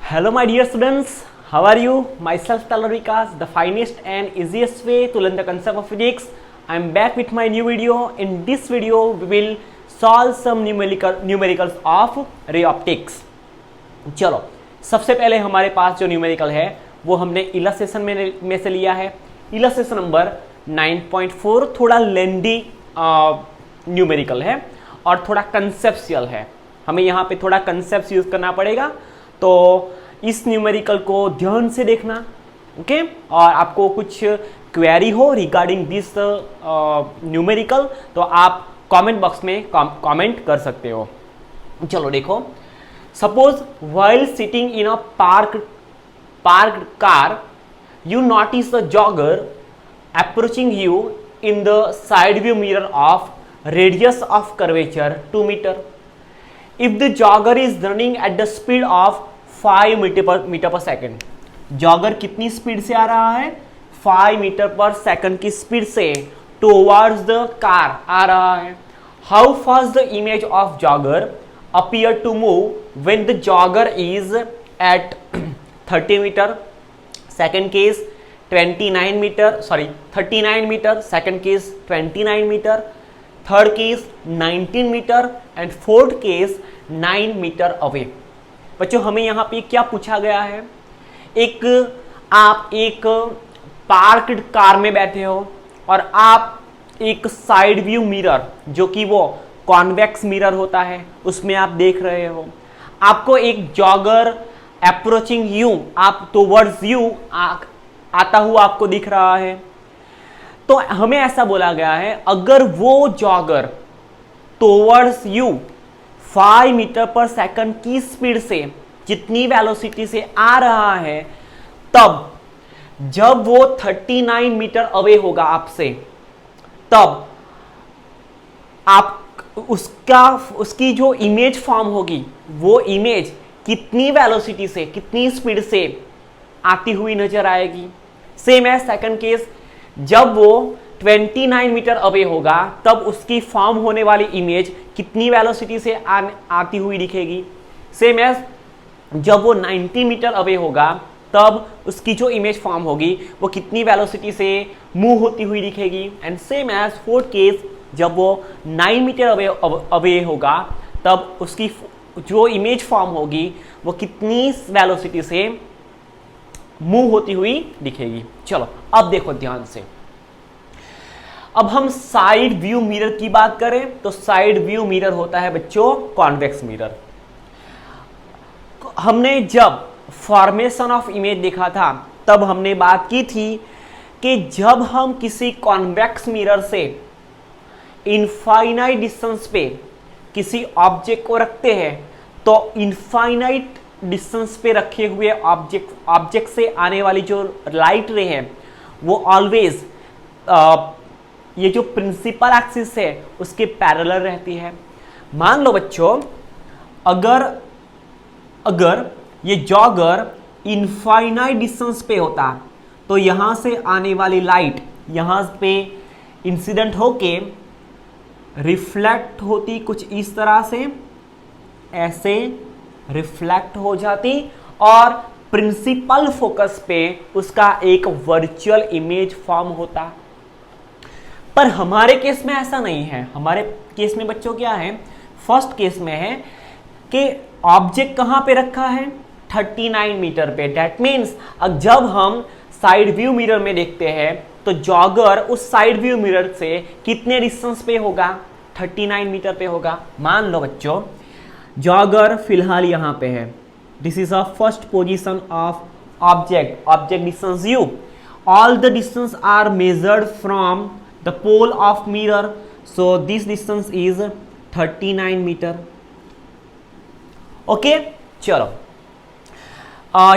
Hello, my dear students. How are you? Myself, Talar Vikas, the finest and easiest way to learn the concept of physics. I am back with my new video. In this video, we will solve some numericals of ray optics. चलो, सबसे पहले हमारे पास जो numerical है वो हमने illustration में से लिया है. इलस्ट्रेशन नंबर 9.4 थोड़ा लेंदी न्यूमेरिकल है और थोड़ा कंसेप्चुअल है. हमें यहाँ पे थोड़ा कंसेप्ट यूज करना पड़ेगा, तो इस न्यूमेरिकल को ध्यान से देखना. ओके, और आपको कुछ क्वेरी हो रिगार्डिंग दिस न्यूमेरिकल तो आप कमेंट बॉक्स में कमेंट कर सकते हो. चलो देखो, suppose while sitting in a parked car, you notice a jogger approaching you in the side view mirror of radius of curvature 2 meter. If the jogger is running at the speed of 5 metre per second, jogger कितनी speed से आ रहा है? 5 metre per second की speed से towards the car आ रहा है. How fast the image of jogger appear to move when the jogger is at 30 meter, second case 39 meter, 39 meter, second case 29 meter, third case 19 meter and fourth case 9 meter away. बच्चों, हमें यहाँ पे क्या पूछा गया है? आप एक पार्क्ड कार में बैठे हो और आप एक साइड व्यू मिरर, जो कि वो कॉन्वेक्स मिरर होता है, उसमें आप देख रहे हो. आपको एक जॉगर अप्रोचिंग यू, आप टुवर्ड्स यू आता हुआ आपको दिख रहा है. तो हमें ऐसा बोला गया है, अगर वो jogger towards you 5 metre per second की स्पीड से, जितनी वेलोसिटी से आ रहा है, तब जब वो 39 मीटर अवे होगा आपसे, तब आप उसकी जो इमेज फॉर्म होगी, वो इमेज कितनी वेलोसिटी से, कितनी स्पीड से आती हुई नजर आएगी. सेम है सेकंड केस, जब वो 29 मीटर अवे होगा, तब उसकी फॉर्म होने वाली इमेज कितनी वेलोसिटी से आती हुई दिखेगी. सेम है जब वो 90 मीटर अवे होगा, तब उसकी जो इमेज फॉर्म होगी वो कितनी वेलोसिटी से मूव होती हुई दिखेगी. And same as fourth case, जब वो 9 मीटर अवे होगा, तब उसकी जो इमेज फॉर्म होगी वो कितनी वेलोसिटी से मूव होती हुई दिखेगी. चलो अब देखो ध्यान से. अब हम साइड व्यू मिरर की बात करें तो साइड व्यू मिरर होता है बच्चों कॉन्वेक्स मिरर. हमने जब फॉर्मेशन ऑफ इमेज देखा था, तब हमने बात की थी कि जब हम किसी कॉन्वेक्स मिरर से इनफाइनाइट डिस्टेंस पे किसी ऑब्जेक्ट को रखते हैं, तो इनफाइनाइट डिस्टेंस पे रखे हुए ऑब्जेक्ट से आने वाली जो लाइट रे है वो ऑलवेज ये जो प्रिंसिपल एक्सिस है उसके पैरेलल रहती है. मान लो बच्चों, अगर ये जॉगर इनफाइनाइट डिस्टेंस पे होता, तो यहां से आने वाली लाइट यहां पे इंसिडेंट होके रिफ्लेक्ट होती कुछ इस तरह से, ऐसे रिफ्लेक्ट हो जाती और प्रिंसिपल फोकस पे उसका एक वर्चुअल इमेज फॉर्म होता. पर हमारे केस में ऐसा नहीं है. हमारे केस में बच्चों क्या है, फर्स्ट केस में है कि ऑब्जेक्ट कहां पे रखा है? 39 मीटर पे. दैट मीन्स जब हम साइड व्यू मिरर में देखते हैं तो जॉगर उस साइड व्यू मिरर से कितने डिस्टेंस पे होगा? 39 मीटर पे होगा. मान लो बच्चों, जॉगर फिलहाल यहां पे है. This is a first position of object distance u. All the distance are measured from the pole of mirror, so this distance is 39 metre. Okay, चलो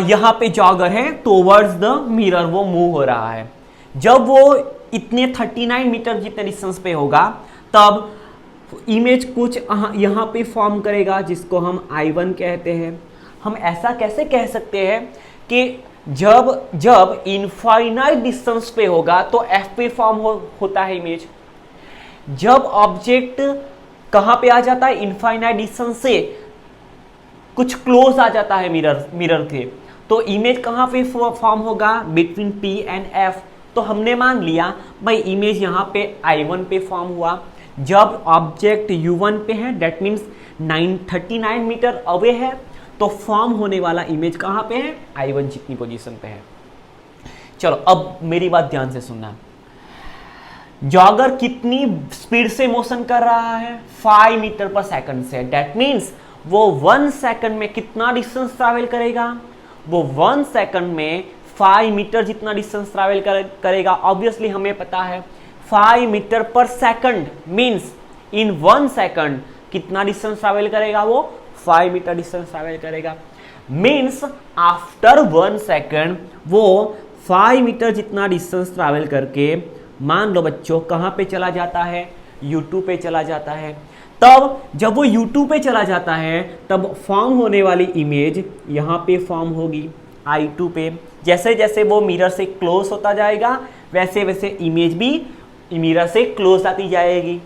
यहां पे जॉगर है टुवर्ड्स द मिरर, वो मूव हो रहा है. जब वो इतने 39 मीटर जितने डिस्टेंस पे होगा, तब इमेज कुछ यहां पे फॉर्म करेगा, जिसको हम I1 कहते हैं. हम ऐसा कैसे कह सकते हैं कि जब इनफाइनाइट डिस्टेंस पे होगा तो F पे फॉर्म होता है इमेज. जब ऑब्जेक्ट कहां पे आ जाता है? इनफाइनाइट डिस्टेंस से कुछ क्लोज आ जाता है मिरर के, तो इमेज कहाँ पे फॉर्म होगा, बिटवीन P एंड F। तो हमने मान लिया भाई इमेज यहाँ पे I1 पे फॉर्म हुआ, जब ऑब्जेक्ट U1 पे है, डेट मीन्स 939 मीटर अवे है, तो फॉर्म होने वाला इमेज कहाँ पे है, I1 जितनी पोजीशन पे है। चलो अब मेरी बात ध्यान से सुनना, जॉगर कितनी स्पीड से मोशन कर रहा है, 5 मीटर पर सेकंड से, डेट मीन्स वो 1 सेकंड में कितना डिस्टेंस ट्रैवल करेगा, वो 1 सेकंड में 5 मीटर जितना डिस्टेंस ट्रैवल करेगा। ऑब्वियसली हमें पता है 5 metre per second means in 1 second कितना डिस्टेंस ट्रैवल करेगा, वो 5 मीटर डिस्टेंस ट्रैवल करेगा। मीन्स आफ्टर 1 सेकंड वो 5 मीटर जितना डिस्टेंस ट्रैवल करके मान लो बच्चों कहाँ पे चला जाता है, U2 पे चला जाता है। तब जब वो U2 पे चला जाता है तब फॉर्म होने वाली इमेज यहाँ पे फॉर्म होगी I2 पे। जैसे जैसे वो मिरर से क्लोज होता जाएगा वैसे वैसे इमेज भी मिरर से क्लोज आती जाएगी।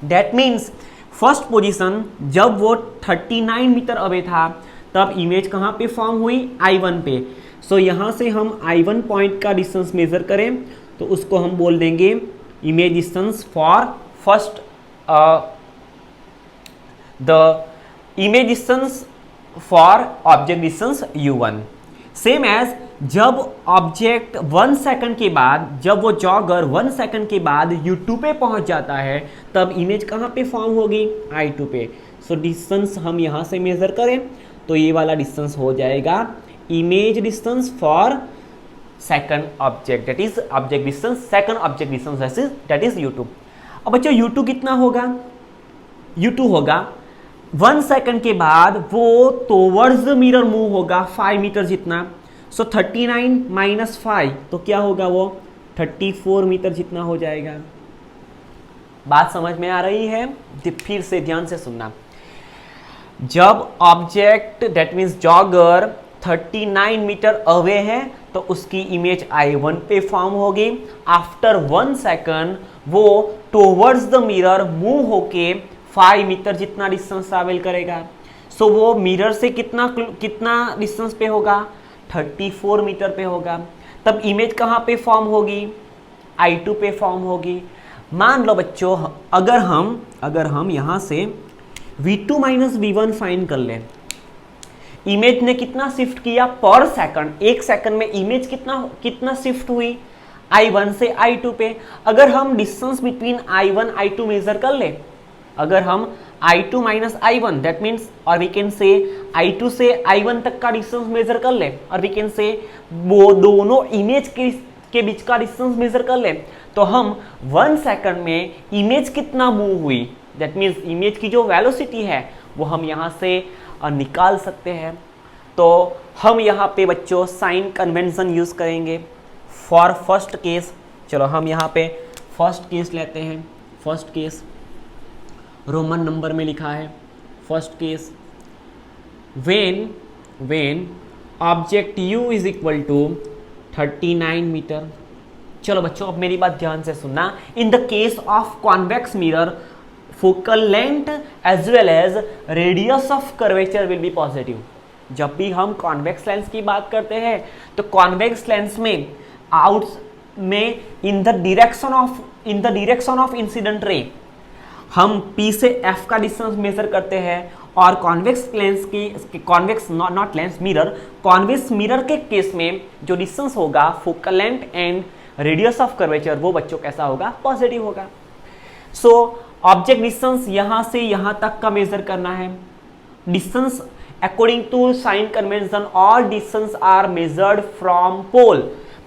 डेट मीन्स फर्स्ट पोजीशन जब वो 39 मीटर अवे था तब इमेज कहाँ पे फॉर्म हुई, I1 पे। सो यहाँ से हम I1 पॉइंट का डिस्टेंस मेजर करें तो उसको हम बोल देंगे image distance for first, the image distance for object distance U1। Same as जब ऑब्जेक्ट 1 सेकंड के बाद, जब वो जॉगर 1 सेकंड के बाद U2 पे पहुंच जाता है तब इमेज कहाँ पे फॉर्म होगी, I2 पे। सो डिस्टेंस हम यहाँ से मेजर करें तो ये वाला डिस्टेंस हो जाएगा image distance for second object, that is object distance, second object distance that is U2। अब बच्चों U2 कितना होगा, U2 होगा 1 सेकंड के बाद वो टुवर्ड्स द मिरर मूव होगा 5 मीटर जितना। सो 39 माइनस 5 तो क्या होगा, वो 34 मीटर जितना हो जाएगा। बात समझ में आ रही है, फिर से ध्यान से सुनना। जब object that means jogger 39 metre away है तो उसकी इमेज I1 पे फॉर्म होगी। आफ्टर 1 सेकंड वो टुवर्ड्स द मिरर मूव होके 5 मीटर जितना डिस्टेंस ट्रैवल करेगा। सो वो मिरर से कितना डिस्टेंस पे होगा, 34 मीटर पे होगा। तब इमेज कहाँ पे फॉर्म होगी, I2 पे फॉर्म होगी। मान लो बच्चों अगर हम यहाँ से V2 माइनस V1 फाइंड कर लें, इमेज ने कितना शिफ्ट किया पर सेकंड, 1 सेकंड में इमेज कितना शिफ्ट हुई I1 से I2 पे। अगर हम distance between I1 I2 major कर ले, अगर हम I2 minus I1 that means, और वी कैन से I2 से I1 तक का डिस्टेंस मेजर कर ले, और वी कैन से वो दोनों इमेज के बीच का डिस्टेंस मेजर कर ले, तो हम 1 सेकंड में इमेज कितना मूव हुई, दैट मीन्स इमेज की जो वेलोसिटी है वो हम यहाँ से निकाल सकते हैं। तो हम यहाँ पे बच्चों साइन कन्वेंशन यूज़ करेंगे फॉर फर्स्ट केस। चलो हम यहाँ पे फर्स्ट केस लेते हैं। फर्स्ट केस रोमन नंबर में लिखा है। First case when object U is equal to 39 metre. चलो बच्चों अब मेरी बात ध्यान से सुनना। In the case of convex mirror focal length as well as radius of curvature will be positive. जब भी हम कॉन्वेक्स लेंस की बात करते हैं तो कॉन्वेक्स लेंस में आउट में in the direction of incident रे हम P से F का डिस्टेंस मेजर करते हैं, और कॉन्वेक्स लेंस की convex not lens mirror, convex mirror के केस में जो डिस्टेंस होगा focal length and radius of curvature वो बच्चों कैसा होगा, पॉजिटिव होगा। सो ऑब्जेक्ट डिस्टेंस यहाँ से यहाँ तक का मेजर करना है। Distance according to sign convention all distance are measured from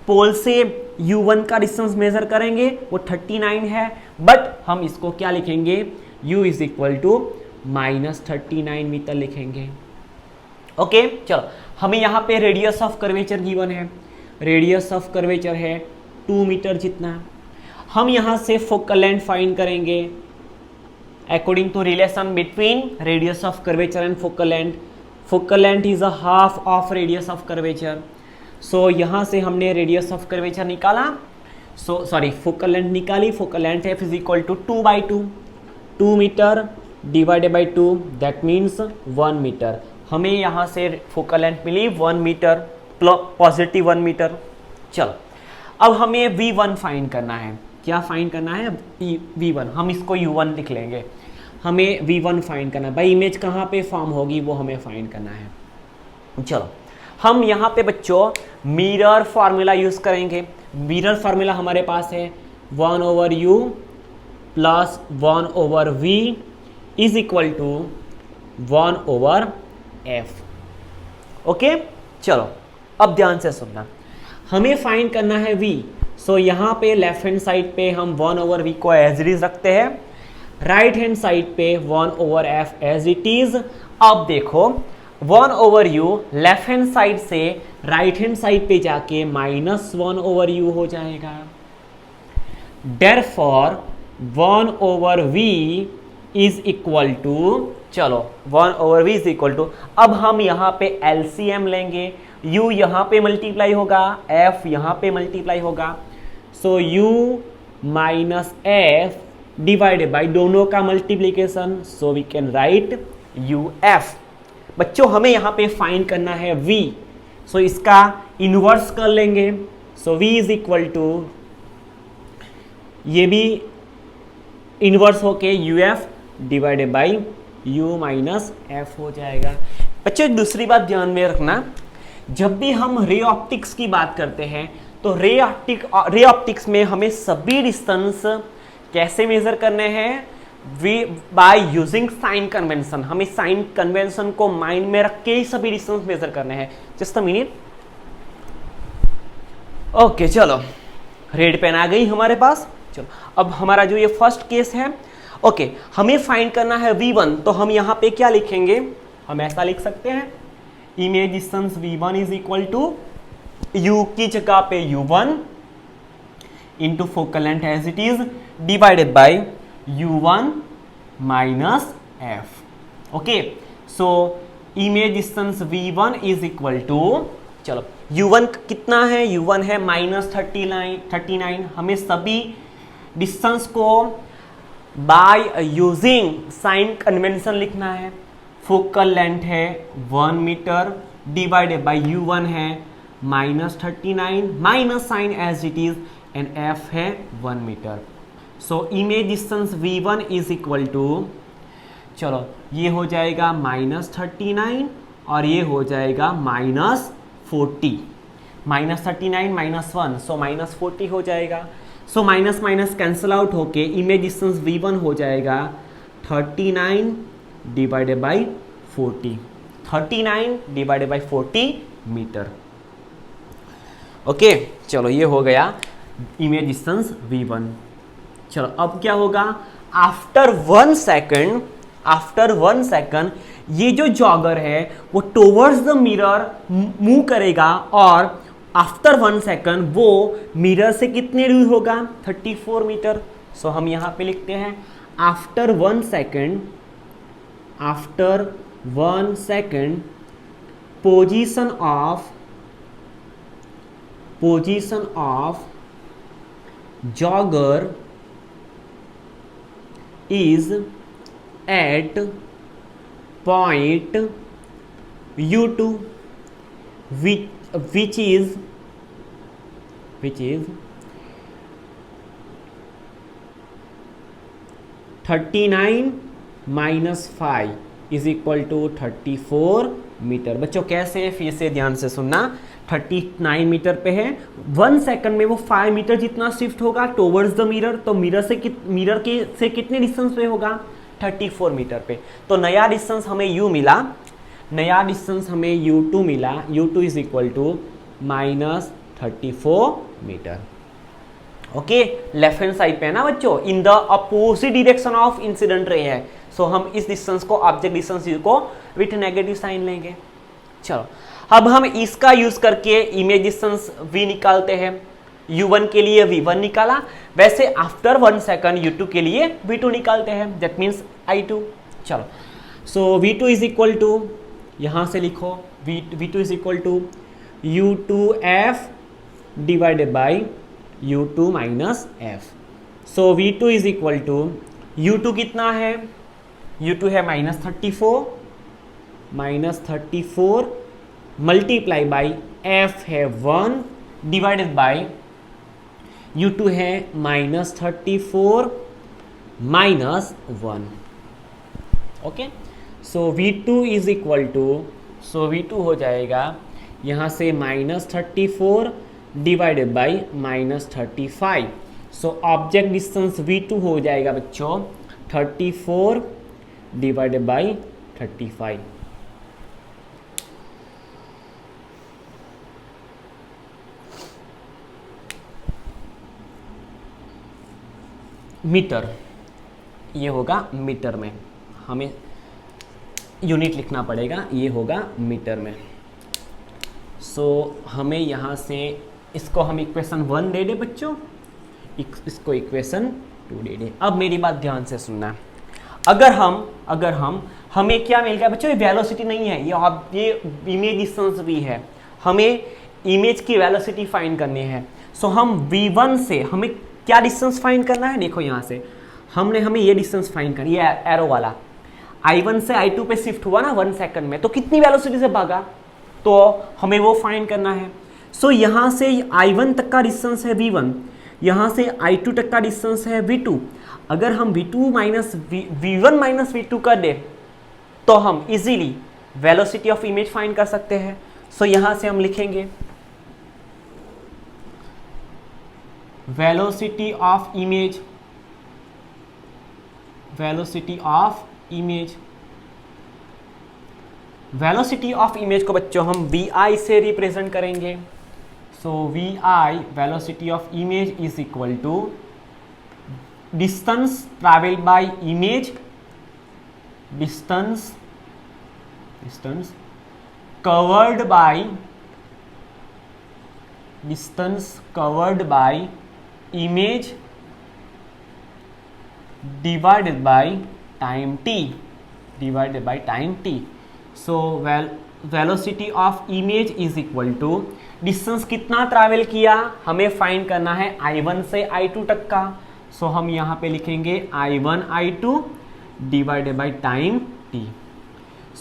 pole से U1 का डिस्टेंस मेजर करेंगे, वो 39 है, बट हम इसको क्या लिखेंगे, U is equal to minus 39 metre लिखेंगे। ओके चलो हमें यहाँ पे रेडियस ऑफ कर्वेचर गिवन है, रेडियस ऑफ कर्वेचर है 2 मीटर जितना। हम यहाँ से फोकल लेंथ फाइंड करेंगे according to relation between radius of curvature and focal length. Focal length is a half of radius of curvature. So यहाँ से हमने रेडियस ऑफ कर्वेचर निकाला, फोकल लेंथ निकाली। Focal length F is equal to 2/2, 2 metre divided by 2 that means 1 metre. हमें यहाँ से focal length मिली 1 metre, positive 1 metre. चलो अब हमें V1 फाइंड करना है। क्या फाइंड करना है? V1, हम इसको U1 लिख लेंगे। हमें V1 फाइंड करना है। भाई इमेज कहाँ पे फॉर्म होगी वो हमें फाइंड करना है। चलो हम यहाँ पे बच्चों मिरर फार्मूला यूज करेंगे। मिरर फार्मूला हमारे पास है 1/u plus 1/v is equal to 1/f। Okay, चलो अब ध्यान से सुनना। हमें फाइंड करना है v, सो यहाँ पे लेफ्ट हैंड साइड पे हम 1/v को एज इट इज रखते हैं, राइट हैंड साइड पे 1/f एज इट इज। अब देखो 1/u लेफ्ट हैंड साइड से राइट हैंड साइड पे जाके -1/u हो जाएगा। Therefore 1/v is equal to, चलो 1/v इज इक्वल टू, अब हम यहाँ पे LCM लेंगे। u यहाँ पे मल्टीप्लाई होगा, f यहाँ पे मल्टीप्लाई होगा, so u minus f divided by दोनों का multiplication, so we can write uf। बच्चों हमें यहाँ पे फाइंड करना है v, सो इसका इनवर्स कर लेंगे, सो v इज इक्वल टू, ये भी इनवर्स होके uf divided by u minus f हो जाएगा। बच्चों एक दूसरी बात ध्यान में रखना, जब भी हम रे ऑप्टिक्स की बात करते हैं तो रे ऑप्टिक्स में हमें सभी डिस्टेंस कैसे मेजर करने हैं? By using sign convention. हमें साइन कन्वेंशन को माइंड में रख के ही सभी डिस्टेंस मेजर करने हैं। Just a minute. ओके चलो, रेड पेन आ गई हमारे पास। चलो अब हमारा जो ये फर्स्ट केस है, ओके हमें फाइंड करना है V1, तो हम यहाँ पे क्या लिखेंगे? हम ऐसा लिख सकते हैं, image distance V1 is equal to U की जगह पे U1 into focal length as it is divided by U1 minus F। Okay, so image distance V1 is equal to, चलो U1 कितना है? U1 है -39। हमें सभी डिस्टेंस को बाय यूजिंग साइन कन्वेंशन लिखना है। फोकल लेंथ है 1 मीटर डिवाइडेड बाय U1 है -39 minus sign as it is and F है 1 मीटर। So image distance V1 is equal to, चलो ये हो जाएगा -39 और ये हो जाएगा -40। -39 -1, सो -40 हो जाएगा। So minus minus cancel out होके इमेज डिस्टेंस V1 हो जाएगा 39 divided by 40, 39 divided by 40 metre. Okay चलो ये हो गया इमेज डिस्टेंस V1। चलो अब क्या होगा? आफ्टर 1 सेकंड ये जो जॉगर है वो टुवर्ड्स द मिरर मूव करेगा और आफ्टर 1 सेकंड वो मिरर से कितने दूर होगा? 34 मीटर। सो हम यहाँ पे लिखते हैं after 1 second position of jogger is at point U2 which is 39 minus 5 is equal to 34 metre. बच्चों कैसे? फिर से ध्यान से सुनना, 39 मीटर पे है, 1 सेकंड में वो 5 मीटर जितना शिफ्ट होगा टुवर्ड्स द मिरर, तो मिरर से कितने डिस्टेंस पे होगा? 34 मीटर पे। तो नया डिस्टेंस हमें U मिला, नया डिस्टेंस हमें U2 मिला। U2 is equal to -34 metre. Okay, left hand side पे है ना बच्चों, in the opposite direction of incident ray है। सो हम इस डिस्टेंस को, ऑब्जेक्ट डिस्टेंस को विथ नेगेटिव साइन लेंगे। चलो अब हम इसका यूज करके इमेज डिस्टेंस V निकालते हैं। U1 के लिए V1 निकाला, वैसे आफ्टर 1 सेकंड U2 के लिए V2 निकालते हैं, दैट मीन्स I2। चलो सो V2 इज इक्वल टू, यहां से लिखो V2 is equal to U2F divided by U2 minus F। So V2 is equal to, U2 कितना है? U2 है -34 -34 मल्टीप्लाई बाई f है 1 डिवाइडेड बाई u2 है -34 -1। Okay, so v2 is equal to, so v2 हो जाएगा यहाँ से -34 divided by -35। So object distance v2 हो जाएगा बच्चों 34 डिवाइडेड बाई 35। मीटर, ये होगा मीटर में, हमें यूनिट लिखना पड़ेगा, ये होगा मीटर में। सो हमें यहाँ से इसको हम इक्वेशन 1 दे दे बच्चों, इसको इक्वेशन 2 दे दे। अब मेरी बात ध्यान से सुनना, अगर हम हमें क्या मिल गया बच्चों, ये वेलोसिटी नहीं है, ये इमेज डिस्टेंस भी है, हमें इमेज की वेलोसिटी फाइंड करनी है। सो हम v1 से हमें क्या डिस्टेंस फाइंड करना है, देखो यहाँ से हमें ये डिस्टेंस फाइंड करनी है, ये एरो वाला I1 से I2 पे शिफ्ट हुआ ना 1 सेकंड में, तो कितनी वेलोसिटी से भागा, तो हमें वो फाइंड करना है। सो यहाँ से I1 तक का डिस्टेंस है v1, यहाँ से I2 तक का डिस्टेंस है v2। अगर हम v1 माइनस v2 कर दे तो हम easily velocity of image find कर सकते हैं। सो यहाँ से हम लिखेंगे velocity of image, velocity of image को बच्चों हम vi से रिप्रेजेंट करेंगे। So vi velocity of image is equal to distance travel by image, distance covered by image divided by time t। So velocity of image is equal to distance कितना travel किया हमें find करना है I1 से I2 तक का। सो हम यहाँ पे लिखेंगे I1 I2 divided by time t।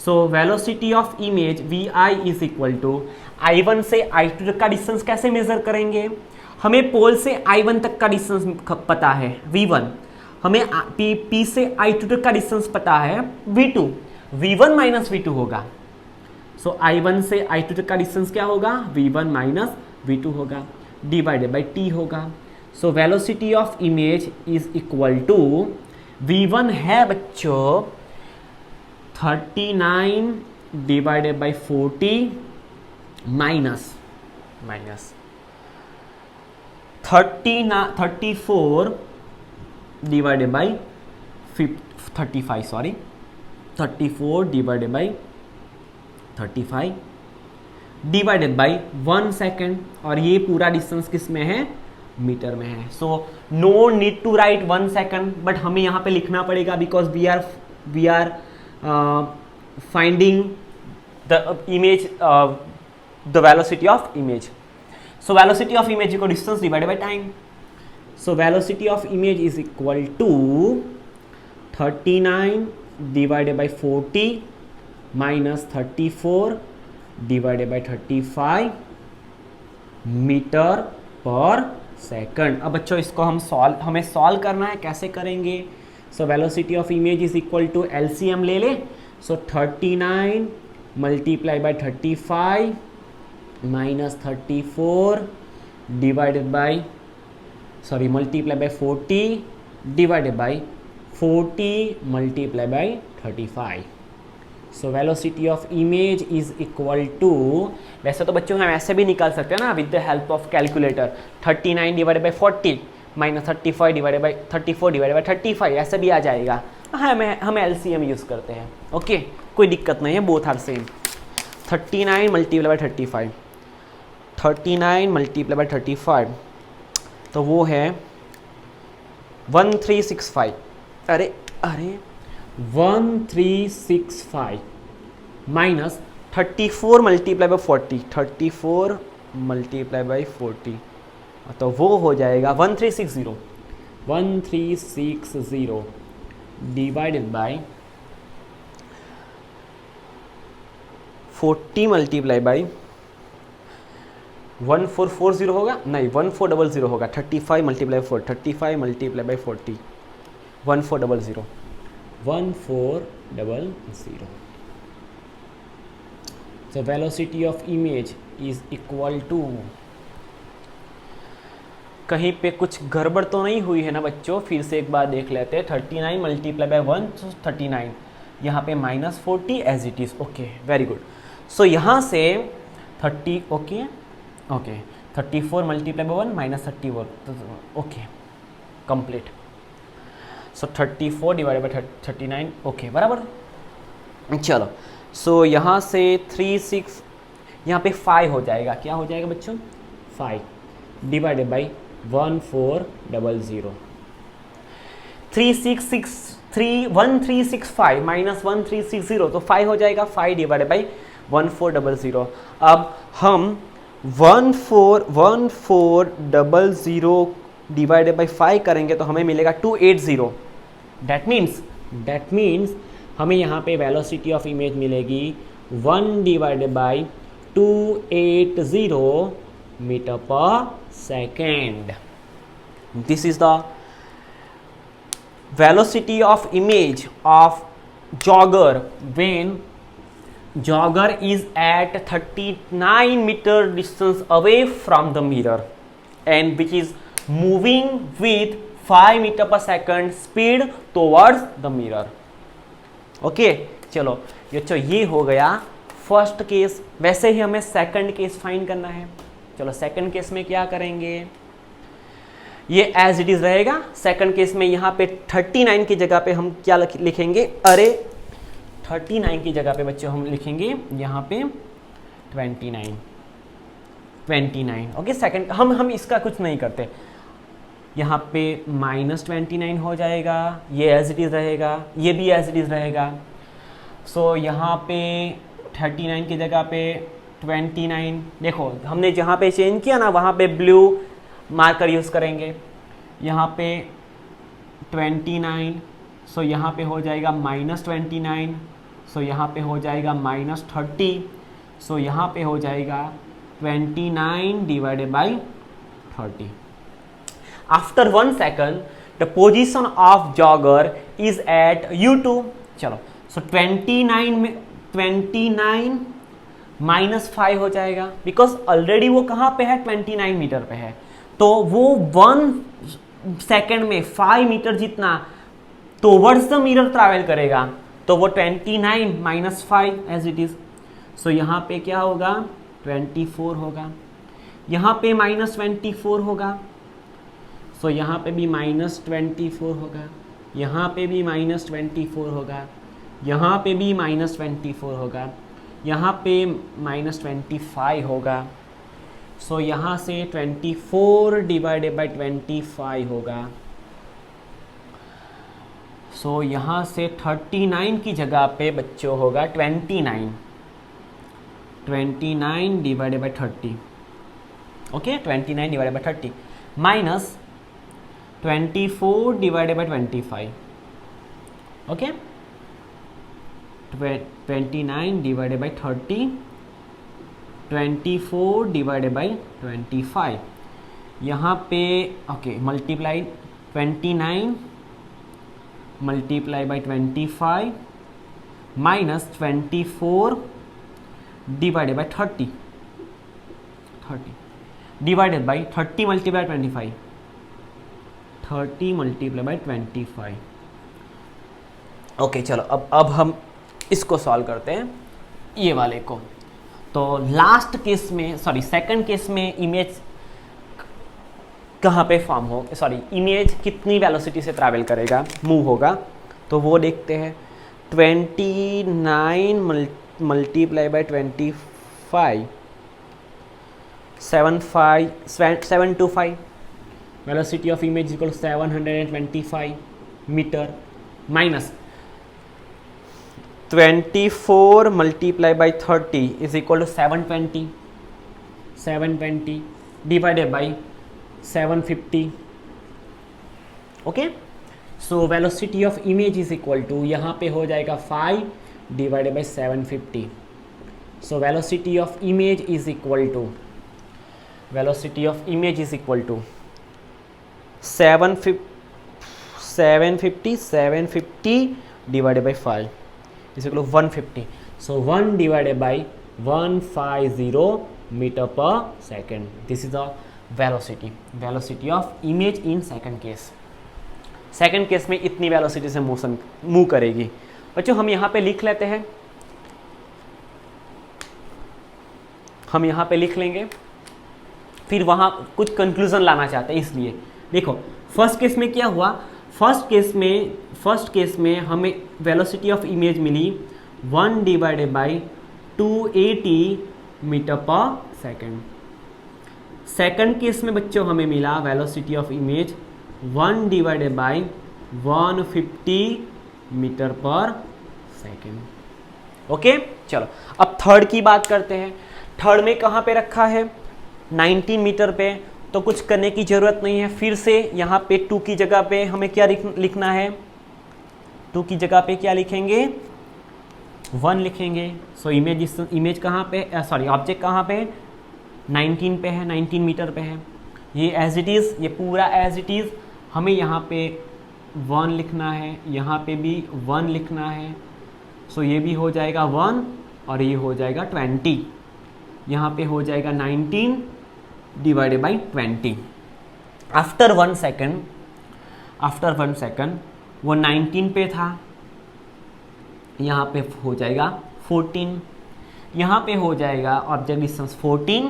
So velocity of image vi is equal to I1 से I2 तक का डिस्टेंस कैसे मेजर करेंगे, हमें पोल से I1 तक का डिस्टेंस पता है v1, हमें P से I2 तक का डिस्टेंस पता है v2, v1 माइनस v2 होगा। सो I1 से I2 तक का डिस्टेंस क्या होगा, v1 माइनस v2 होगा डिवाइडेड बाई t होगा। So velocity of image is equal to v1 है बच्चों 39 divided by 40 minus 34 divided by 35, sorry 34 divided by 35 divided by 1 second, और ये पूरा डिस्टेंस किस में है, मीटर में है। So no need to write 1 second, but हमें यहाँ पे लिखना पड़ेगा because we are finding the image, the velocity of image. So velocity of image equal distance divided by time. So velocity of image is equal to 39 divided by 40 minus 34 divided by 35 metre per second. अब बच्चों इसको हमें solve करना है, कैसे करेंगे। So velocity of image is equal to LCM ले ले। So 39 multiply by 35 minus 34 divided by multiply by 40 divided by 40 multiply by 35। So velocity of image is equal to, वैसे तो बच्चों हम ऐसे भी निकाल सकते हैं ना with the help of calculator, 39 divided by 40 minus 34 divided by 35 ऐसे भी आ जाएगा। हम LCM यूज़ करते हैं, ओके कोई दिक्कत नहीं है, both are same. 39 multiply by 35, 39 multiply by 35 तो वो है 1365, अरे 1365 minus 34 multiply by 40, 34 multiply by 40 तो वो हो जाएगा 1360 डिवाइडेड बाई 40 मल्टीप्लाई बाई 1440 होगा, नहीं 1400 होगा, 35 multiply 4, 35 multiply by 40, 1400, 1400. So velocity of image is equal to, कहीं पे कुछ गड़बड़ तो नहीं हुई है ना बच्चों, फिर से एक बार देख लेते हैं. 39 मल्टीप्लाई बाई 1 तो 39, यहाँ पे -40 as it is. Okay, very good. So यहाँ से 30, okay, 34 multiply by 1 -34, okay, complete. So 34 divide by 39, okay, बराबर. चलो, सो यहाँ से 36, यहाँ पे 5 हो जाएगा. क्या हो जाएगा बच्चों? 5 डिवाइडेड बाई 1400. 1365 माइनस 1360, तो 5 हो जाएगा. 5 डिवाइडेड बाई 1400. अब हम 1400 डिवाइडेड बाई 5 करेंगे तो हमें मिलेगा 280. दैट मीन्स हमें यहाँ पे वेलोसिटी ऑफ इमेज मिलेगी 1 divided by 280 metre per second. This is the velocity of image of jogger when jogger is at 39 meter distance away from the mirror and which is moving with 5 meter per second speed towards the mirror. Okay, चलो ये हो गया first case. वैसे ही हमें second case find करना है. चलो second case में क्या करेंगे, ये एज इट इज रहेगा. सेकंड केस में यहाँ पे 39 की जगह पे हम क्या लिखेंगे, अरे 39 की जगह पे बच्चों हम लिखेंगे यहाँ पे 29. ओके, सेकंड हम इसका कुछ नहीं करते. यहाँ पे -29 हो जाएगा, ये एज इट इज रहेगा, ये भी एज इट इज रहेगा. सो यहाँ पे 39 की जगह पे 29, देखो हमने जहाँ पे चेंज किया ना वहाँ पे ब्लू मार्कर यूज़ करेंगे. यहाँ पे 29, सो यहाँ पे हो जाएगा -29, सो यहाँ पे हो जाएगा -30, सो यहाँ पे हो जाएगा 29 divided by 30. After 1 second the position of jogger is at U2. चलो, सो 29 में 29 -5 हो जाएगा बिकॉज ऑलरेडी वो कहाँ पे है, 29 मीटर पे है. तो वो 1 सेकेंड में 5 मीटर जितना टुवर्ड्स द मिरर ट्रैवल करेगा, तो वो 29 -5 एज इट इज. सो यहाँ पे क्या होगा, 24 होगा. यहाँ पे -24 होगा. सो यहाँ पे भी -24 होगा. यहाँ पे भी -24 होगा. यहाँ पे भी -24 होगा. यहाँ पे -25 होगा. सो यहाँ से 24 डिवाइडेड बाई 25 होगा. सो यहाँ से 39 की जगह पे बच्चों होगा 29 divided by 30. Okay, 29 divided by 30 minus 24 divided by 25. Okay, 29 divided by 30, 24 divided by 25. यहाँ पे okay multiply 29 multiply by 25 minus 24 divided by 30 divided by 30 multiply 25 30 multiply by 25. Okay, चलो अब हम इसको सॉल्व करते हैं, ये वाले को. तो लास्ट केस में, सॉरी सेकंड केस में इमेज कहाँ पे फॉर्म हो, सॉरी इमेज कितनी वेलोसिटी से ट्रैवल करेगा, मूव होगा, तो वो देखते हैं. 29 multiply by 25 725 velocity of image equal 725 metre minus 24 multiply by 30 is equal to 720 divided by 750. Okay, so velocity of image is equal to यहाँ पे हो जाएगा 5 divided by 750. So velocity of image is equal to 750 divided by 5 is equal to 150. So 1 divided by 150 meter per second. This is the velocity of image in second case. Second case में इतनी velocity से motion move करेगी. बच्चों हम यहाँ पे लिख लेते हैं, हम यहाँ पे लिख लेंगे, फिर वहाँ कुछ कंक्लूजन लाना चाहते हैं. इसलिए देखो फर्स्ट केस में क्या हुआ, फर्स्ट केस में हमें वेलोसिटी ऑफ इमेज मिली 1 divided by 280 metre per second. Second case में बच्चों हमें मिला velocity of image 1 divided by 150 metre per second. Okay चलो अब थर्ड की बात करते हैं. थर्ड में कहाँ पे रखा है, 19 मीटर पे, तो कुछ करने की ज़रूरत नहीं है. फिर से यहाँ पे 2 की जगह पे हमें क्या लिखना है, 2 की जगह पे क्या लिखेंगे, 1 लिखेंगे. सो इमेज कहाँ पे, सॉरी ऑब्जेक्ट कहाँ पे, 19 पे है, 19 मीटर पे है. ये एज इट इज़, ये पूरा एज इट इज़. हमें यहाँ पे 1 लिखना है, यहाँ पे भी 1 लिखना है. सो ये भी हो जाएगा 1 और ये हो जाएगा 20. यहाँ पे हो जाएगा 19 डिवाइडेड बाई 20. आफ्टर 1 सेकेंड वो 19 पे था, यहाँ पे हो जाएगा 14. यहाँ पे हो जाएगा ऑब्जेक्ट डिस्टेंस 14.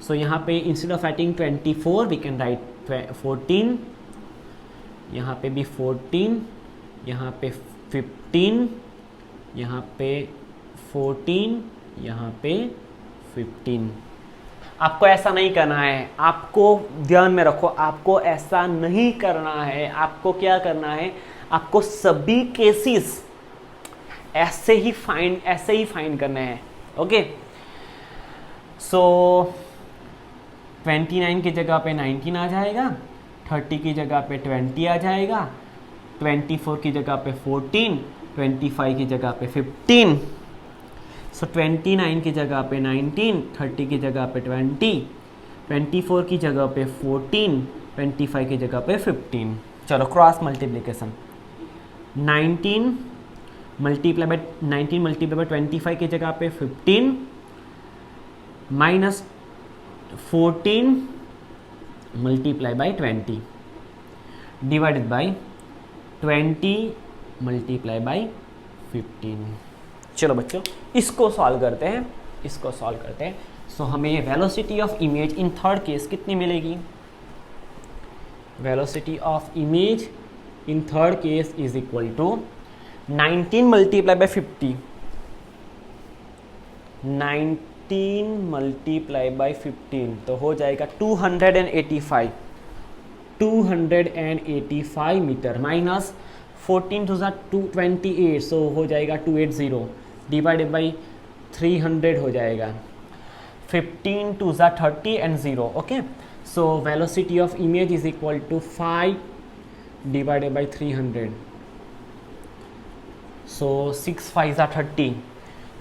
सो यहाँ पे instead of writing 24 we can write 14. यहाँ पे भी 14, यहाँ पे 15, यहाँ पे 14, यहाँ पे 15. आपको ऐसा नहीं करना है, आपको ध्यान में रखो, आपको ऐसा नहीं करना है. आपको क्या करना है, आपको सभी केसेस ऐसे ही फाइंड करने हैं. ओके सो 29 की जगह पे 19 आ जाएगा, 30 की जगह पे 20 आ जाएगा, 24 की जगह पे 14, 25 की जगह पे 15. सो 29 की जगह पे 19, 30 की जगह पे 20, 24 की जगह पे 14, 25 की जगह पे 15. चलो क्रॉस मल्टीप्लिकेशन, 19 मल्टीप्लाई बाय 25 की जगह पे 15 minus 14 multiply by 20 divided by 20 multiply by 15. चलो बच्चों इसको सॉल्व करते हैं. सो हमें velocity of image in third case कितनी मिलेगी, velocity of image in third case is equal to 19 multiply by 50, 19 multiply by 15 तो हो जाएगा 285 मीटर माइनस 14 टू 228, सो हो जाएगा 280 डिवाइडेड बाई 300 हो जाएगा, 15 to 30 and 0. Okay so velocity of image is equal to 5 divided by 300. So 6 5 30.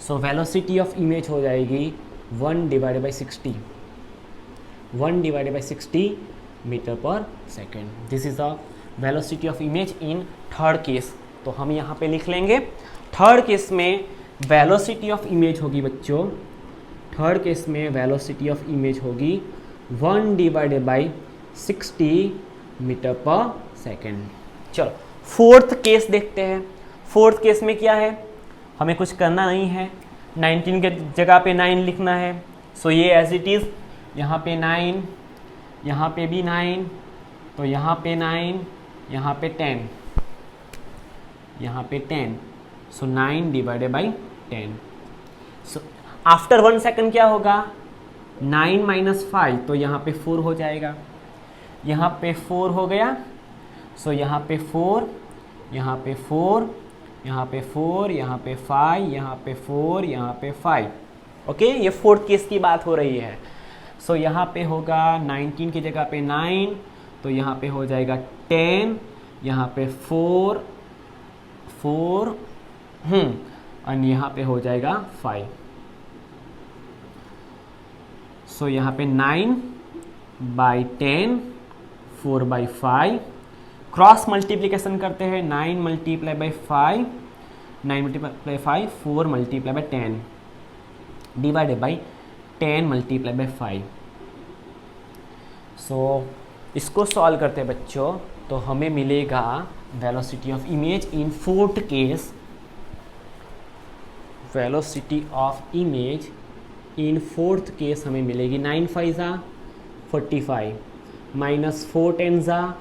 So velocity of image हो जाएगी 1 divided by 60 metre per second. This is the velocity of image in third case. तो हम यहाँ पे लिख लेंगे third case में velocity of image होगी बच्चों, थर्ड केस में वेलोसिटी ऑफ इमेज होगी 1 divided by 60 metre per second. चलो फोर्थ केस देखते हैं. फोर्थ केस में क्या है, हमें कुछ करना नहीं है, 19 के जगह पे 9 लिखना है. सो ये एज इट इज़, यहाँ पे 9, यहाँ पे भी 9, तो यहाँ पे 9, यहाँ पे 10, यहाँ पे 10. सो 9 divided by 10. So after 1 second क्या होगा, 9 माइनस 5, तो यहाँ पे 4 हो जाएगा, यहाँ पे 4 हो गया. सो यहाँ पे 4, यहाँ पे 4, यहाँ पे 4, यहाँ पे 5, यहाँ पे 4, यहाँ पे 5. ओके ये फोर्थ केस की बात हो रही है. सो यहाँ पे होगा 19 की जगह पे 9, तो यहाँ पे हो जाएगा 10, यहाँ पे 4 और यहाँ पे हो जाएगा 5. सो यहाँ पे 9/10, 4/5, क्रॉस मल्टीप्लीकेशन करते हैं, 9 multiply by 5, 9 multiply 5, 4 multiply by 10 divided by 10 multiply by 5। So इसको सॉल्व करते हैं बच्चों, तो हमें मिलेगा velocity of image in fourth case, velocity of image in fourth case हमें मिलेगी 9 5 45 minus 4 10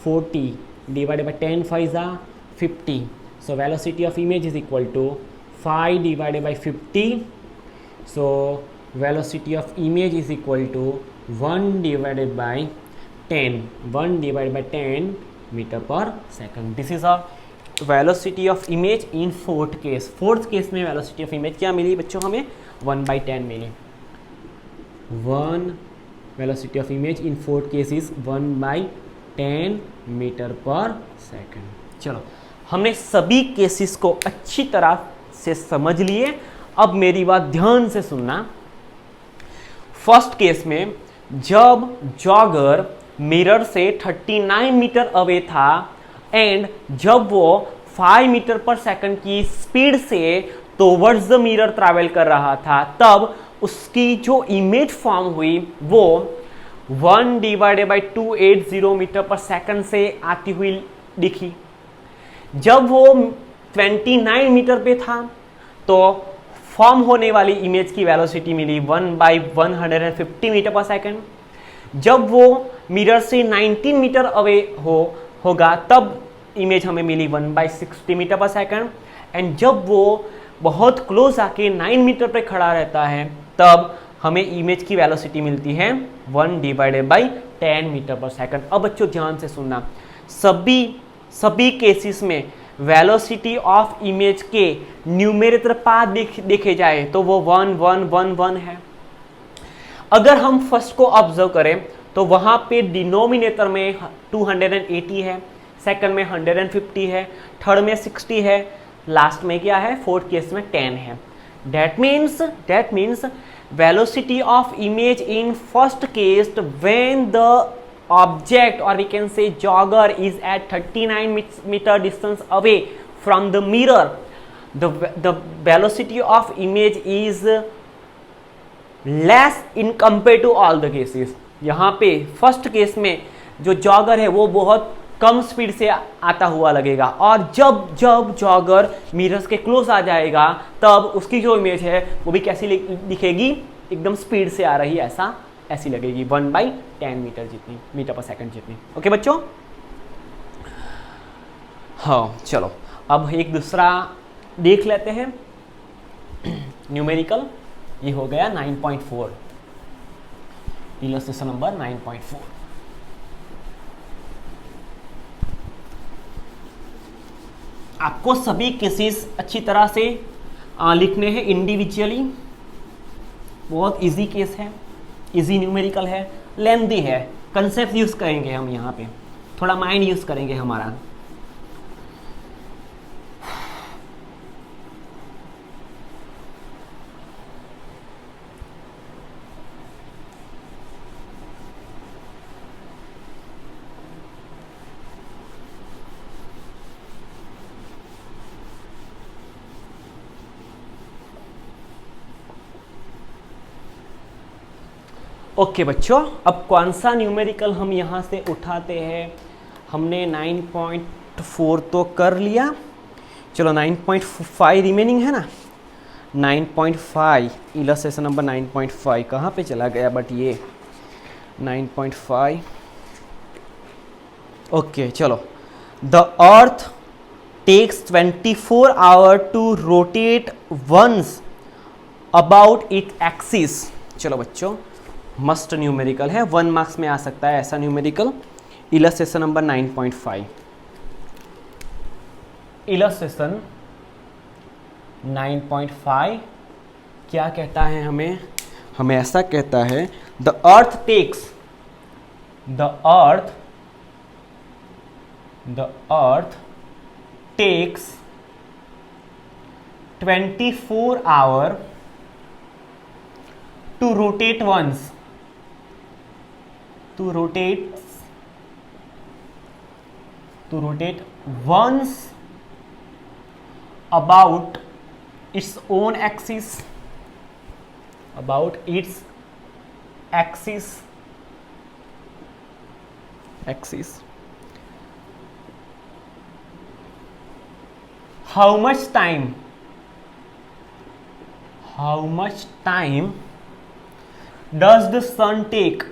40 divided by 10 5 50। So velocity of image is equal to 5 divided by 50। So velocity of image is equal to 1 divided by 10, 1 divided by 10 metre per second. This is a velocity of image in fourth case. Fourth case में velocity of image क्या मिली बच्चों, हमें 1/10 मिली। 1 velocity of image in fourth case is 1/10 metre per second. चलो, हमने सभी cases को अच्छी तरह से समझ लिए। अब मेरी बात ध्यान से सुनना। फर्स्ट केस में जब जॉगर मिरर से 39 मीटर अवे था एंड जब वो 5 मीटर पर सेकंड की स्पीड से टुवर्ड्स द मिरर ट्रैवल कर रहा था, तब उसकी जो इमेज फॉर्म हुई वो 1 divided by 280 metre per second से आती हुई दिखी। जब वो 29 मीटर पे था तो फॉर्म होने वाली इमेज की वेलोसिटी मिली 1/150 मीटर पर सेकंड। जब वो मिरर से 19 मीटर अवे होगा तब इमेज हमें मिली 1/60 मीटर पर सेकंड। एंड जब वो बहुत क्लोज आके 9 मीटर पे खड़ा रहता है तब हमें इमेज की वेलोसिटी मिलती है 1 divided by 10 metre per second. अब बच्चों ध्यान से सुनना, सभी केसेस में वेलोसिटी ऑफ इमेज के न्यूमेरेटर पाथ देखे जाए तो वो 1 1 1 1 है। अगर हम फर्स्ट को ऑब्जर्व करें तो वहां पे डिनोमिनेटर में 280 है, सेकंड में 150 है, थर्ड में 60 है, लास्ट में क्या है, फोर्थ केस में 10 है। That means velocity of image in first case when the object और we can say jogger is at 39 metre distance away from the mirror, the velocity of image is less in compared to all the cases। यहाँ पे first case में जो jogger है वो बहुत कम speed से आता हुआ लगेगा, और जब जॉगर मिरर्स के क्लोज आ जाएगा तब उसकी जो इमेज है वो भी कैसी दिखेगी, एकदम स्पीड से आ रही है ऐसी लगेगी 1/10 मीटर पर सेकंड जितनी। ओके बच्चों, हाँ चलो अब एक दूसरा देख लेते हैं न्यूमेरिकल। ये हो गया 9.4, इलस्ट्रेशन नंबर 9.4। आपको सभी केसेस अच्छी तरह से लिखने हैं इंडिविजुअली। बहुत इजी केस है, इजी न्यूमेरिकल है, लेंथी है, कंसेप्ट यूज करेंगे हम यहाँ पे, थोड़ा माइंड यूज करेंगे हमारा। ओके बच्चों, अब कौन सा न्यूमेरिकल हम यहाँ से उठाते हैं। हमने 9.4 तो कर लिया, चलो 9.5 रिमेनिंग है ना। 9.5 इलस्ट्रेशन नंबर 9.5 कहाँ पे चला गया, बट ये 9.5। ओके चलो, the earth takes 24 hour to rotate once about it axis. चलो बच्चों, मस्ट न्यूमेरिकल है, 1 मार्क्स में आ सकता है ऐसा न्यूमेरिकल। इलस्ट्रेशन नंबर 9.5, इलस्ट्रेशन 9.5 क्या कहता है हमें ऐसा कहता है, the earth takes 24 hour to rotate once to rotate once about its own axis, how much time does the sun take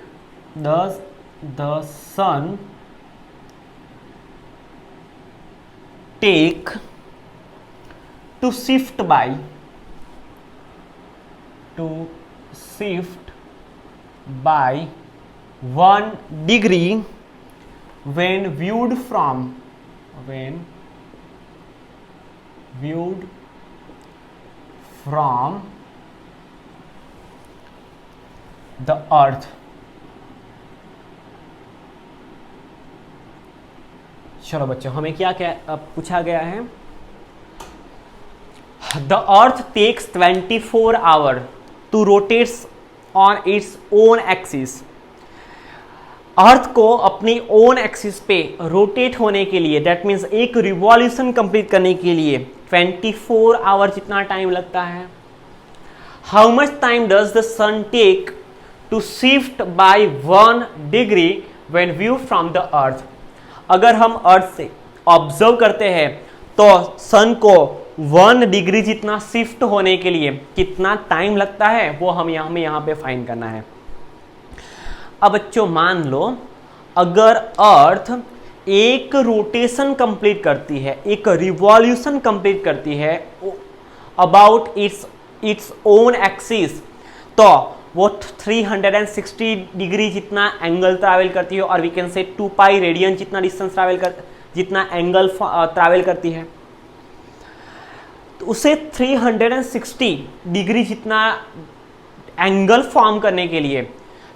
to shift by 1 degree when viewed from the earth? चलो बच्चों, हमें क्या पूछा गया है? The earth takes 24 hours to rotate on its own axis. अर्थ को अपनी own axis पे रोटेट होने के लिए, दैट मीन्स एक रिवॉल्यूशन कंप्लीट करने के लिए 24 आवर जितना टाइम लगता है. How much time does the sun take to shift by 1 degree when view from the earth? अगर हम अर्थ से ऑब्जर्व करते हैं तो सन को 1 डिग्री जितना शिफ्ट होने के लिए कितना टाइम लगता है, वो हमें यहाँ पे फाइंड करना है. अब बच्चों मान लो अगर अर्थ एक रोटेशन कंप्लीट करती है, एक रिवॉल्यूशन कंप्लीट करती है अबाउट इट्स ओन एक्सिस, तो वो 360 डिग्री जितना एंगल ट्रैवल करती है, और we can say 2 pi radian जितना डिस्टेंस जितना एंगल ट्रैवल करती है. तो उसे 360 डिग्री जितना एंगल फॉर्म करने के लिए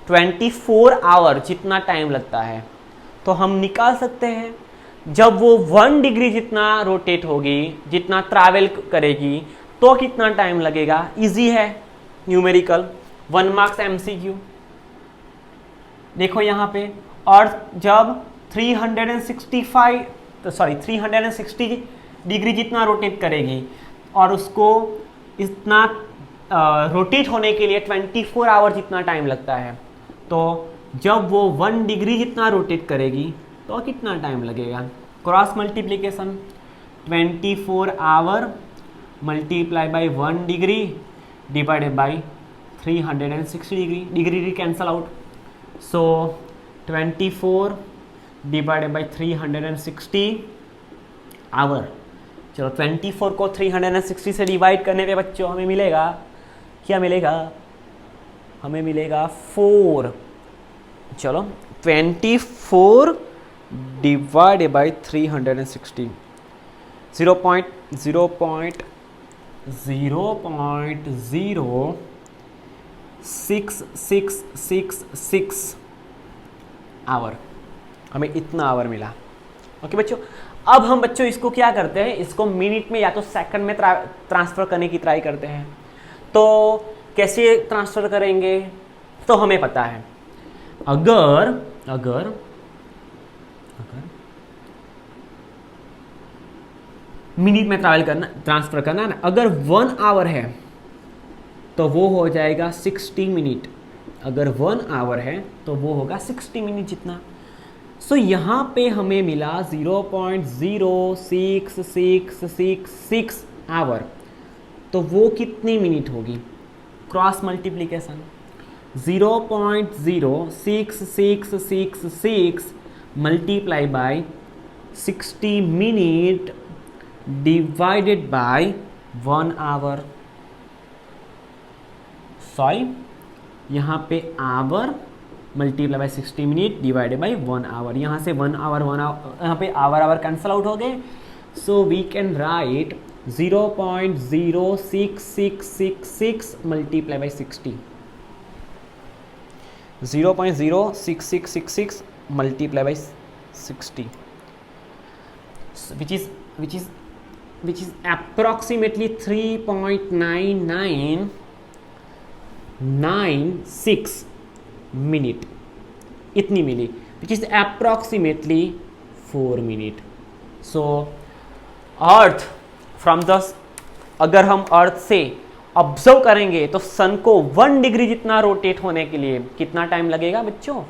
24 आवर जितना टाइम लगता है. तो हम निकाल सकते हैं जब वो 1 डिग्री जितना रोटेट होगी, जितना ट्रैवल करेगी, तो कितना टाइम लगेगा. इजी है, न्यूमेरिकल, 1 मार्क्स MCQ. देखो यहाँ पे अर्थ जब 360 डिग्री जितना रोटेट करेगी और उसको इतना रोटेट होने के लिए 24 आवर जितना टाइम लगता है, तो जब वो 1 डिग्री जितना रोटेट करेगी तो कितना टाइम लगेगा. Cross multiplication, 24 hour multiply by 1 degree divided by 360 degree cancel out. So 24 divided by 360 hour. चलो 24 को 360 से डिवाइड करने पे बच्चों हमें मिलेगा, क्या मिलेगा? हमें मिलेगा 4. चलो 24 डिवाइडेड बाय 360, 0.00666 आवर, हमें इतना आवर मिला. ओके बच्चों, अब हम बच्चों इसको क्या करते हैं, इसको मिनट में या तो सेकंड में ट्रांसफर करने की ट्राई करते हैं. तो कैसे ट्रांसफर करेंगे, तो हमें पता है अगर मिनट में ट्रांसफर करना है ना, अगर 1 आवर है तो वो हो जाएगा 60 मिनट. अगर 1 आवर है तो वो होगा 60 मिनट जितना. सो यहाँ पे हमें मिला 0.06666 आवर. तो वो कितनी मिनट होगी? Cross multiplication, 0.06666 multiply by 60 minute divided by 1 hour. Sorry, यहाँ पे hour multiply by 60 minute divided by 1 hour. यहाँ से 1 आवर यहाँ पे आवर कैंसल आउट हो गए. So we can write 0.06666 multiply by 60. 0.06666 multiply by 60, which is approximately 3.9996 minute. इतनी मिली, which is approximately 4 minute. So earth from the, अगर हम अर्थ से ऑब्जर्व करेंगे तो सन को 1 डिग्री जितना रोटेट होने के लिए कितना टाइम लगेगा बच्चों?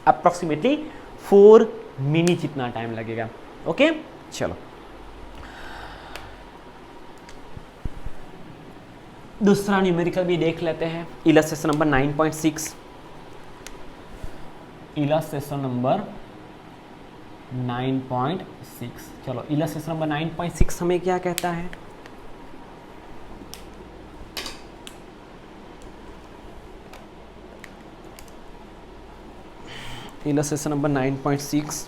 अप्रॉक्सीमेटली 4 मिनट जितना टाइम लगेगा। ओके, चलो दूसरा न्यूमेरिकल भी देख लेते हैं। Illustration number 9.6, illustration number 9.6। चलो इलस्ट्रेशन नंबर 9.6 हमें क्या कहता है? Illustration number 9.6,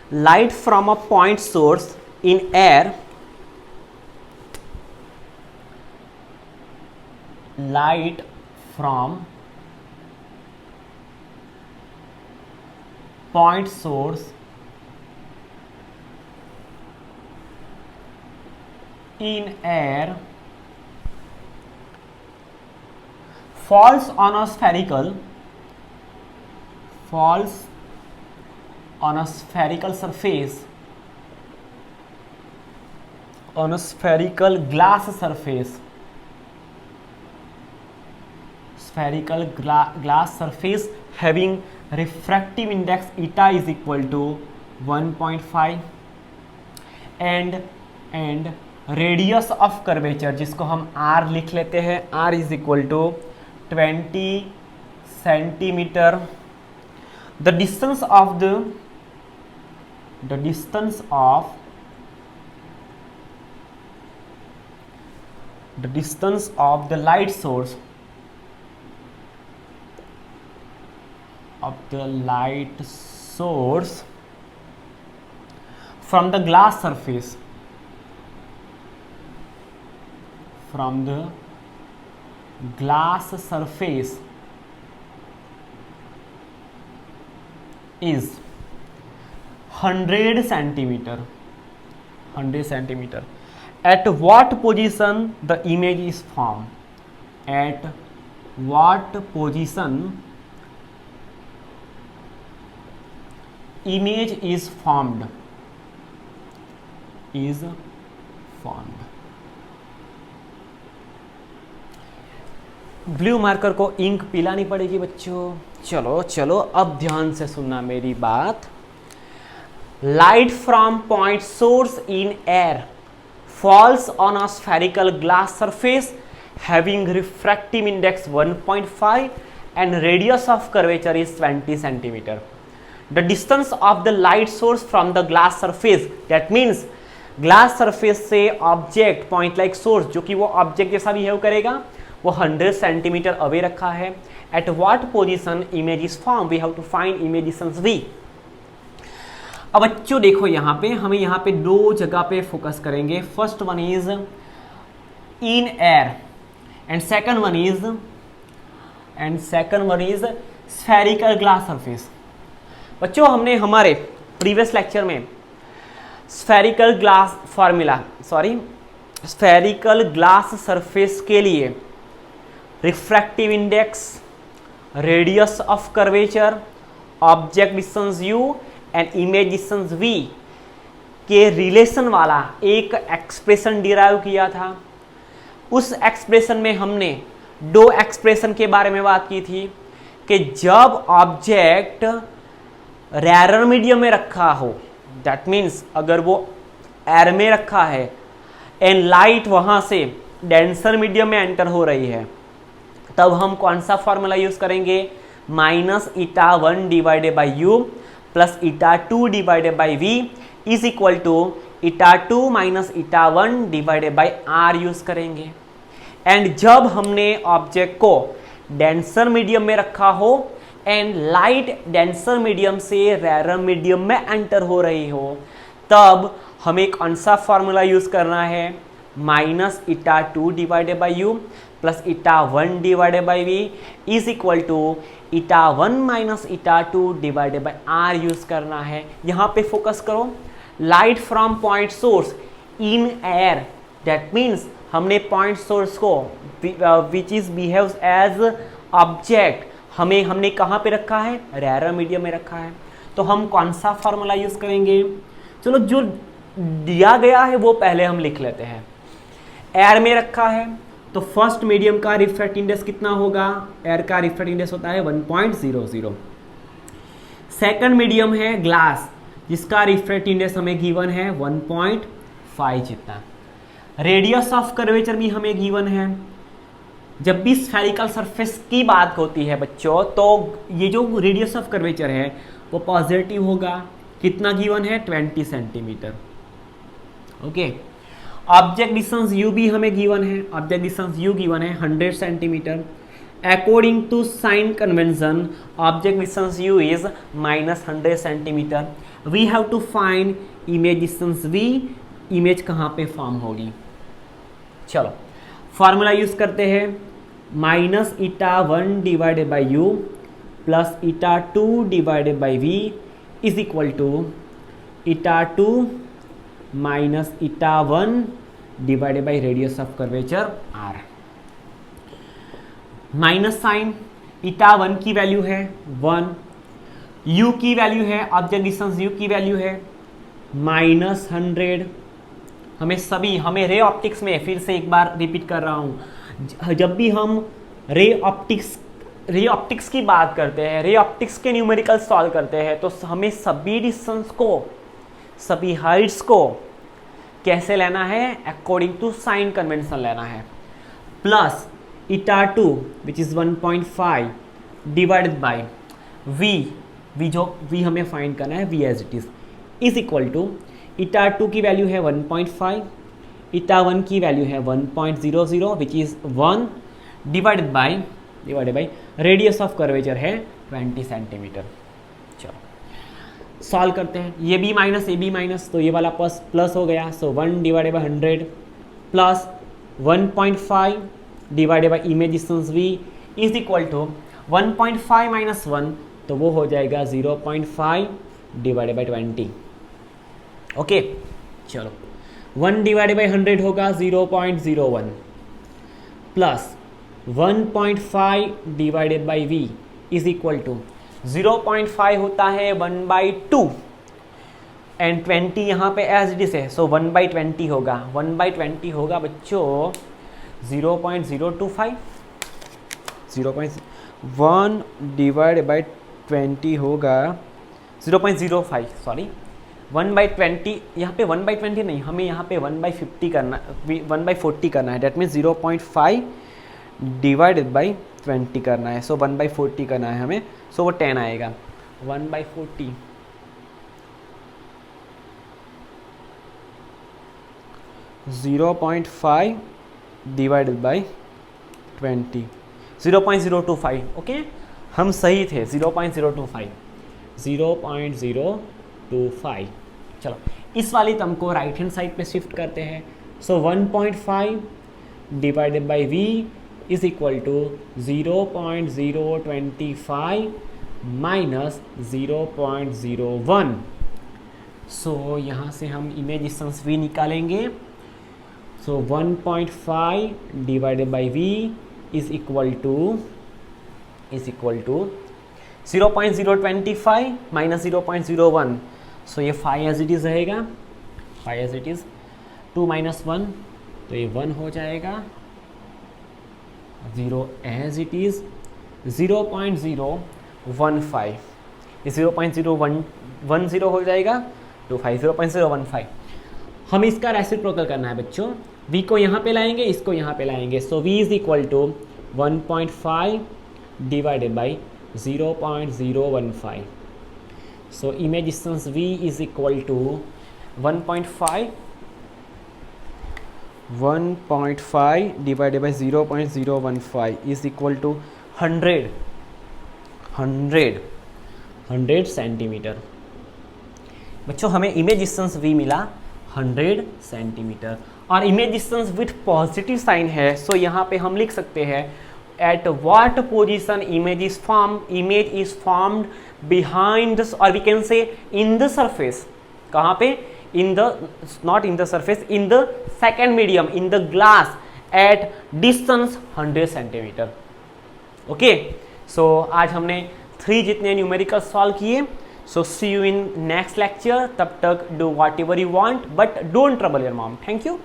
light from a point source in air, light from point source in air falls on a spherical surface, on a spherical glass surface, glass surface having refractive index eta is equal to 1.5 and radius of curvature, जिसको हम r लिख लेते हैं, r is equal to 20 centimeter. The distance of the light source from the glass surface is 100 centimeter. At what position the image is formed? At what position image is formed? Blue marker को ink Pilani पड़ेगी बच्चों। चलो अब ध्यान से सुनना मेरी बात। Light from point source in air falls on a spherical glass surface having refractive index 1.5 and radius of curvature is 20 centimetre. The distance of the light source from the glass surface, that means glass surface से object point like source, जो कि वो object जैसा behave करेगा, वो 100 centimetre away रखा है। At what position image is form, we have to find image distance v। अब बच्चों देखो यहाँ पे हमें यहाँ पे दो जगह पे फोकस करेंगे। First one is in air and second one is spherical glass surface. बच्चों हमने हमारे प्रीवियस लेक्चर में स्फेरिकल ग्लास सरफेस के लिए refractive index, radius of curvature, object distance u and image distance v के रिलेशन वाला एक एक्सप्रेशन डिराइव किया था। उस एक्सप्रेशन में हमने दो एक्सप्रेशन के बारे में बात की थी कि जब ऑब्जेक्ट रेयर मीडियम में रखा हो, दैट मीन्स अगर वो एयर में रखा है एंड लाइट वहां से डेंसर मीडियम में एंटर हो रही है, तब हम कौन सा फॉर्मूला यूज करेंगे? -eta1 divided by u plus eta2 divided by v is equal to eta2 minus eta1 divided by r use करेंगे। एंड जब हमने ऑब्जेक्ट को डेंसर मीडियम में रखा हो एंड लाइट डेंसर मीडियम से रेयर मीडियम में एंटर हो रही हो, तब हमें कौन सा फॉर्मूला यूज करना है? -eta2 divided by u plus eta1 divided by v is equal to eta1 minus eta2 divided by r use करना है। यहाँ पे फोकस करो। Light from point source in air, that means हमने पॉइंट सोर्स को which is behaves as object हमने कहाँ पे रखा है, रेयर मीडियम में रखा है। तो हम कौन सा फॉर्मूला यूज करेंगे, चलो जो दिया गया है वो पहले हम लिख लेते हैं। एयर में रखा है तो फर्स्ट मीडियम का रिफ्रैक्ट इंडेक्स कितना होगा, एयर का रिफ्रैक्ट इंडेक्स होता है 1.00। सेकंड मीडियम है ग्लास जिसका रिफ्रैक्ट इंडेक्स हमें गिवन है 1.5 जितना। रेडियस ऑफ कर्वेचर भी हमें गिवन है। जब भी स्फेरिकल सरफेस की बात होती है बच्चों तो ये जो रेडियस ऑफ कर्वेचर है वो पॉजिटिव होगा। कितना गिवन है, 20 centimetre. Okay, object distance u भी हमें गिवन है, ऑब्जेक्ट डिस्टेंस u गिवन है 100 centimetre. According to sign convention object distance u is -100 centimetre. We have to find image distance v, image कहाँ पे फॉर्म होगी। चलो फार्मूला यूज करते हैं, -η1 divided by u plus η2 divided by v is equal to η2 minus η1 divided by radius of curvature r। Minus sign, η1 की value है 1, u की value है, ऑब्जेक्ट डिस्टेंस u की वैल्यू है -100। हमें रे ऑप्टिक्स में, फिर से एक बार रिपीट कर रहा हूँ, जब भी हम रे ऑप्टिक्स की बात करते हैं, रे ऑप्टिक्स के न्यूमेरिकल सॉल्व करते हैं तो हमें सभी डिस्टेंस को, सभी हाइट्स को कैसे लेना है, अकॉर्डिंग टू साइन कन्वेंशन लेना है। Plus η2 which is 1.5 divided by v हमें फाइंड करना है, v as it is equal to η2 की वैल्यू है 1.5, η1 की वैल्यू है 1.00 which is 1 divided by radius of curvature है 20 सेंटीमीटर। चलो सॉल्व करते हैं, ये बी माइनस, ये बी माइनस, तो ये वाला प्लस हो गया। So 1 divided by 100 plus 1.5 divided by image distance v is equal to 1.5 minus 1, तो वो हो जाएगा 0.5 डिवाइडेड बाई 20। ओके चलो 1 डिवाइडेड बाई 100 होगा 0.01 plus 1.5 divided by v is equal to 0.5 होता है 1/2 एंड 20 यहाँ पे एज इट इज है, सो 1/20 होगा। 1/20 होगा बच्चों 0.025, 1 डिवाइडेड बाई 20 होगा 0.05, सॉरी 1/20, यहाँ पे 1/20 नहीं, हमें यहाँ पे 1/50 करना, 1/40 करना है। डेट मीन्स 0.5 डिवाइडेड बाई 20 करना है, सो 1/40 करना है हमें, सो वो 10 आएगा। 1/40 0.5 डिवाइडेड बाई 20, 0.025। ओके हम सही थे, 0.025, 0.025। चलो इस वाली टर्म को राइट हैंड साइड पे शिफ्ट करते हैं। So 1.5 divided by v is equal to 0.025 minus 0.01। So यहाँ से हम इमेज डिस्टेंस v निकालेंगे। So 1.5 divided by v is equal to 0.025 minus 0.01, so ये 5 एज इट इज रहेगा, 5 एज इट इज, 2 माइनस 1 तो ये 1 हो जाएगा, 0 एज इट इज, 0.015, ये 0.010 हो जाएगा, 25, 0.015। हम इसका रेसिप्रोकल करना है बच्चों, v को यहाँ पे लाएंगे, इसको यहाँ पे लाएंगे। So v is equal to 1.5 divided by 0.015। So image distance v is equal to 1.5 divided by 0.015 is equal to 100 centimetre. बच्चों हमें इमेज डिस्टेंस v मिला 100 सेंटीमीटर और image distance with positive sign है, सो यहाँ पे हम लिख सकते हैं at what position image is formed behind, और we can say in the surface. कहाँ पे, in the, not in the surface, in the second medium, in the glass at distance 100 centimeter. Okay, सो आज हमने 3 जितने न्यूमेरिकल सॉल्व किए. सो सी you in next lecture. तब तक do what ever you want, but don't trouble your mom. Thank you.